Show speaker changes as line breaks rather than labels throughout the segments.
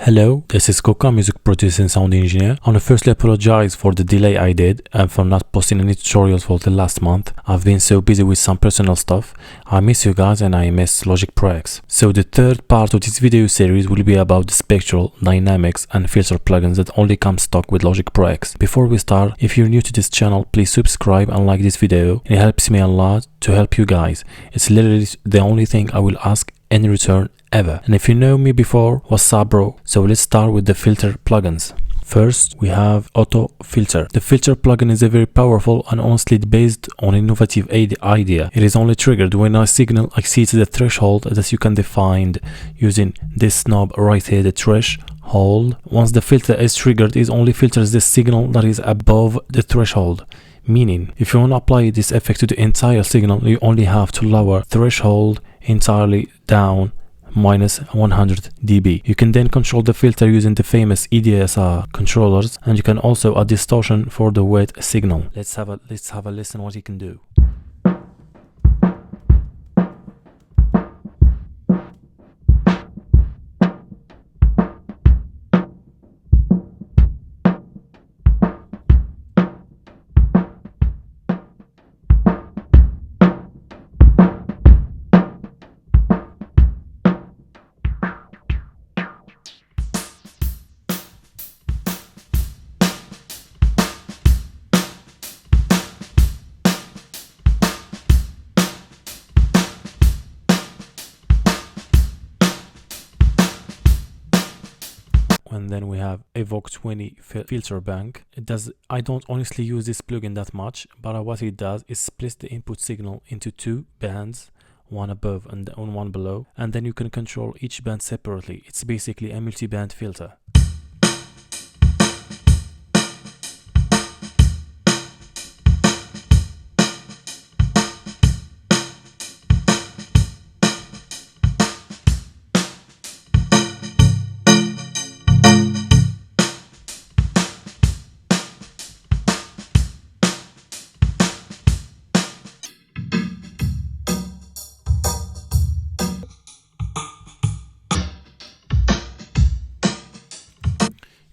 Hello, this is Coca, music producer and sound engineer. I want to firstly apologize for the delay I did and for not posting any tutorials for the last month. I've been so busy with some personal stuff. I miss you guys and I miss Logic Pro X. So the third part of this video series will be about the spectral, dynamics and filter plugins that only come stock with Logic Pro X. Before we start, if you're new to this channel, please subscribe and like this video. It helps me a lot to help you guys. It's literally the only thing I will ask in return ever. And if you know me before, what's up bro? So let's start with the filter plugins. First, we have Auto Filter. The filter plugin is a very powerful and honestly based on innovative idea. It is only triggered when a signal exceeds the threshold that you can define using this knob right here, the threshold. Once the filter is triggered, it only filters the signal that is above the threshold. Meaning, if you want to apply this effect to the entire signal, you only have to lower threshold entirely down minus 100 dB. You can then control the filter using the famous EDSR controllers, and you can also add distortion for the wet signal. Let's have a listen what you can do. And then we have Evoke 20 filter bank. I don't honestly use this plugin that much, but what it does is split the input signal into two bands, one above and one below, and then you can control each band separately. It's basically a multi-band filter.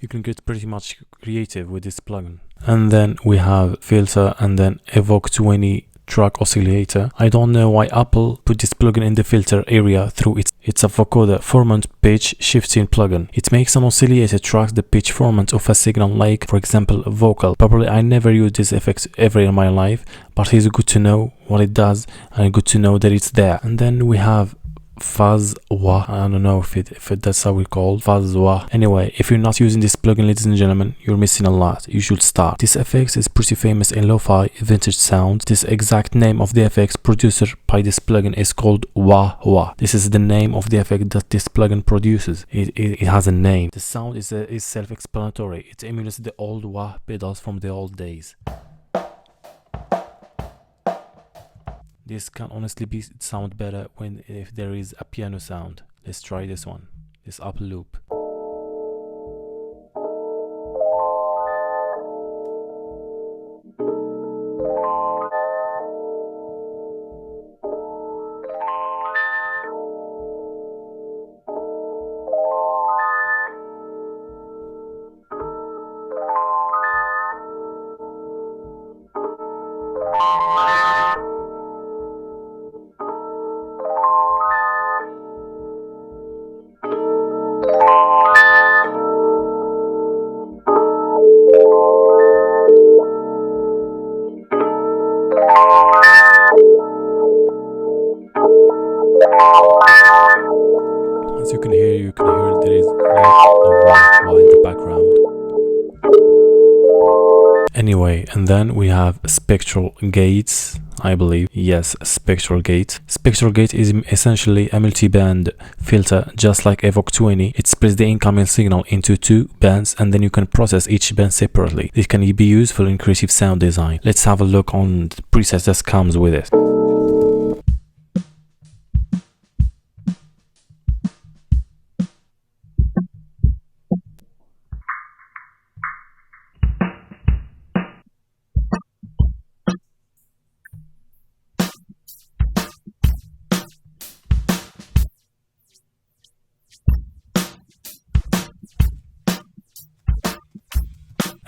You can get pretty much creative with this plugin. And then we have filter and then Evoke 20 track oscillator. I don't know why Apple put this plugin in the filter area through it's a vocoder format pitch shifting plugin. It makes an oscillator track the pitch format of a signal, like for example a vocal. Probably I never used this effect ever in my life, but it's good to know what it does and good to know that it's there. And then we have Wahhua. I don't know if that's how we call Wahhua. Anyway, if you're not using this plugin, ladies and gentlemen, you're missing a lot. You should start. This effect is pretty famous in lo-fi vintage sound. This exact name of the effects produced by this plugin is called Wahhua. This is the name of the effect that this plugin produces. It has a name. The sound is self-explanatory. It emulates the old wah pedals from the old days. This can honestly sound better if there is a piano sound. Let's try this one, this up loop. As you can hear there is like a wah in the background. Anyway, and then we have Spectral Gates, I believe. Yes, Spectral Gate. Spectral Gate is essentially a multi-band filter, just like Evoke 20. It splits the incoming signal into two bands, and then you can process each band separately. It can be useful in creative sound design. Let's have a look on the presets that comes with it.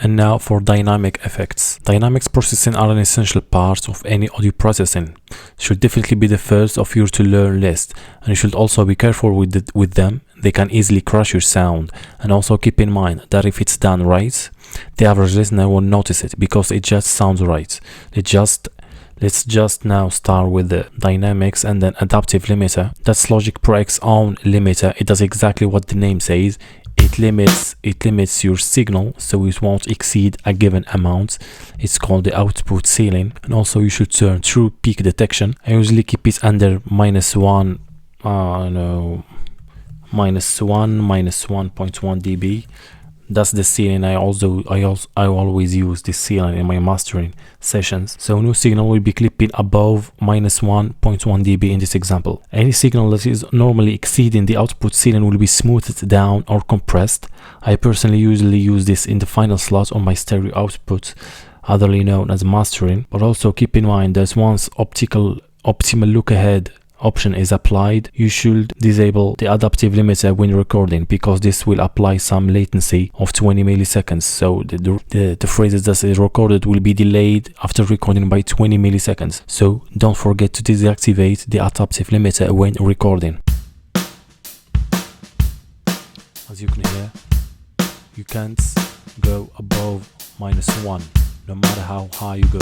And now for dynamic effects. Dynamics processing are an essential part of any audio processing. Should definitely be the first of your to learn list, and you should also be careful with them. They can easily crush your sound, and also keep in mind that if it's done right, the average listener won't notice it because it just sounds right. Let's just now start with the dynamics and then adaptive limiter. That's Logic Pro X's own limiter. It does exactly what the name says. It limits your signal so it won't exceed a given amount. It's called the output ceiling. And also you should turn true peak detection. I usually keep it under -1, -1.1 dB. That's the ceiling. I always use this ceiling in my mastering sessions. So no signal will be clipping above -1.1 dB in this example. Any signal that is normally exceeding the output ceiling will be smoothed down or compressed. I personally usually use this in the final slot on my stereo output, otherly known as mastering. But also keep in mind that once optimal look ahead option is applied, you should disable the adaptive limiter when recording, because this will apply some latency of 20 milliseconds. So the phrases that is recorded will be delayed after recording by 20 milliseconds. So don't forget to deactivate the adaptive limiter when recording. As you can hear, you can't go above -1 no matter how high you go.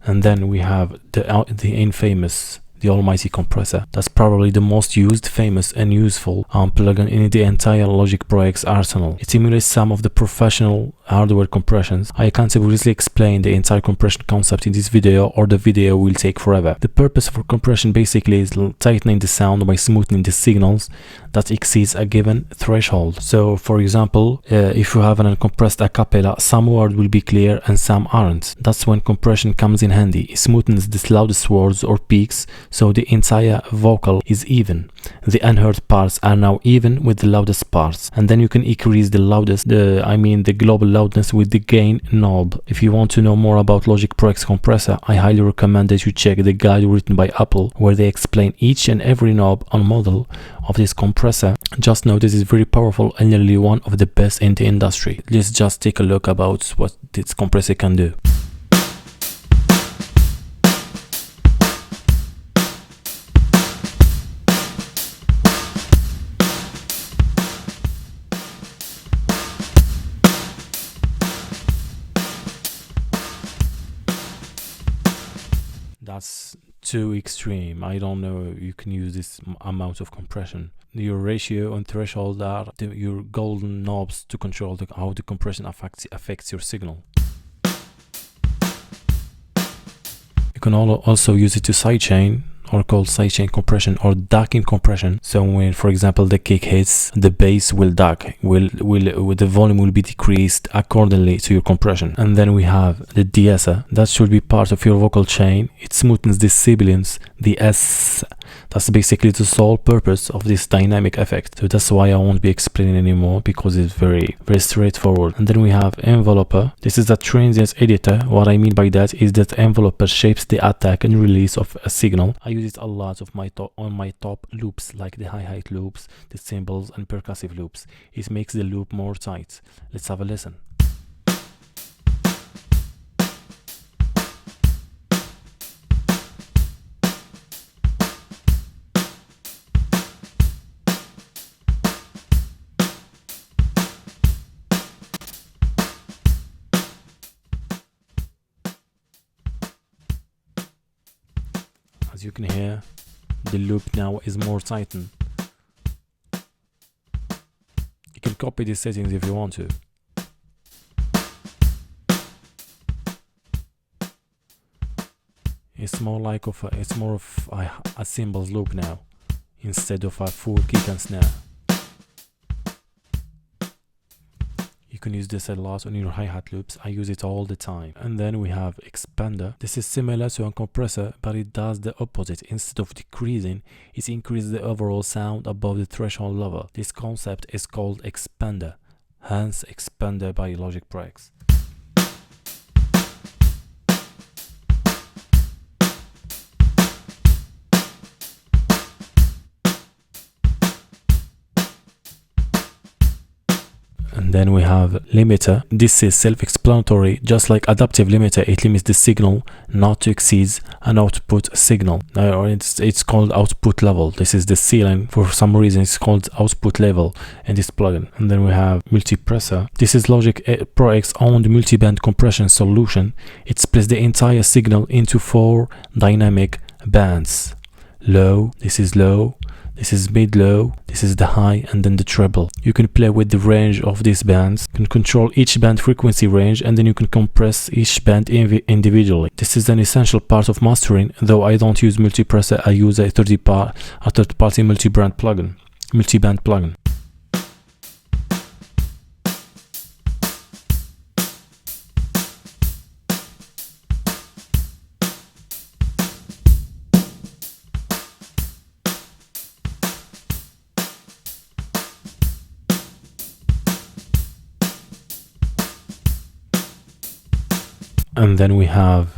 And then we have the infamous, the almighty compressor. That's probably the most used, famous and useful plugin in the entire Logic Pro X arsenal. It simulates some of the professional hardware compressions. I can't seriously explain the entire compression concept in this video, or the video will take forever. The purpose for compression basically is tightening the sound by smoothing the signals that exceeds a given threshold. So for example, if you have an uncompressed a cappella, some words will be clear and some aren't. That's when compression comes in handy. It smoothens the loudest words or peaks, so the entire vocal is even. The unheard parts are now even with the loudest parts, and then you can increase the global loudness with the gain knob. If you want to know more about Logic Pro X compressor, I highly recommend that you check the guide written by Apple, where they explain each and every knob and model of this compressor. Just know this is very powerful and nearly one of the best in the industry. Let's just take a look about what this compressor can do. That's too extreme. I don't know you can use this amount of compression. Your ratio and threshold are your golden knobs to control how the compression affects your signal. You can also use it to sidechain, or called sidechain compression or ducking compression. So when, for example, the kick hits, the bass will duck, the volume will be decreased accordingly to your compression. And then we have the de-esser. That should be part of your vocal chain. It smoothens the sibilants, the S. That's basically the sole purpose of this dynamic effect. So that's why I won't be explaining anymore, because it's very, very straightforward. And then we have enveloper. This is a transient editor. What I mean by that is that enveloper shapes the attack and release of a signal. I use it a lot on my top loops, like the hi-hat loops, the cymbals and percussive loops. It makes the loop more tight. Let's have a listen. As you can hear, the loop now is more tightened. You can copy these settings if you want to. It's more of a cymbals loop now, instead of a full kick and snare. You can use this a lot on your hi-hat loops. I use it all the time. And then we have expander. This is similar to a compressor, but it does the opposite. Instead of decreasing, it increases the overall sound above the threshold level. This concept is called expander, hence expander by Logic Pro X. And then we have limiter. This is self-explanatory. Just like adaptive limiter, it limits the signal not to exceed an output signal. It's called output level. This is the ceiling. For some reason, it's called output level in this plugin. And then we have multipressor. This is Logic Pro X owned multiband compression solution. It splits the entire signal into 4 dynamic bands. Low, this is low. This is mid-low, this is the high, and then the treble. You can play with the range of these bands. You can control each band frequency range, and then you can compress each band individually. This is an essential part of mastering. Though I don't use multipressor, I use a third-party multiband plugin. And then we have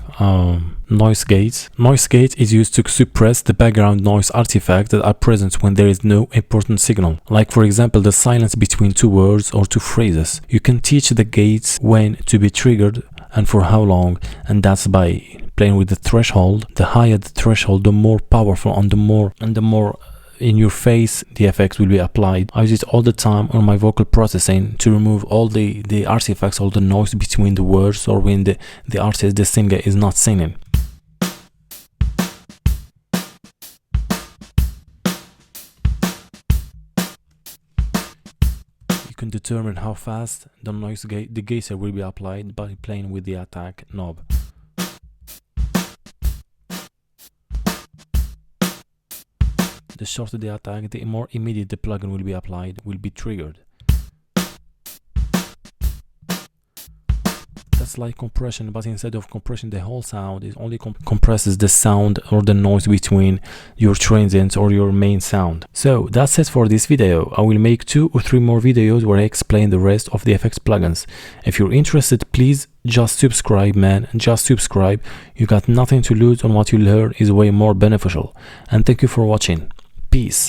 noise gate. Noise gate is used to suppress the background noise artifacts that are present when there is no important signal. Like for example, the silence between 2 words or 2 phrases. You can teach the gates when to be triggered and for how long, and that's by playing with the threshold. The higher the threshold, the more powerful and the more in your face the effects will be applied. I use it all the time on my vocal processing to remove all the artifacts, all the noise between the words, or when the artist, the singer, is not singing. You can determine how fast the gaiter will be applied by playing with the attack knob. The shorter the attack, the more immediate the plugin will be applied, will be triggered. That's like compression, but instead of compressing the whole sound, it only compresses the sound or the noise between your transients or your main sound. So that's it for this video. I will make 2 or 3 more videos where I explain the rest of the FX plugins. If you're interested, please just subscribe, man. Just subscribe. You got nothing to lose, and what you learn is way more beneficial. And thank you for watching. Peace.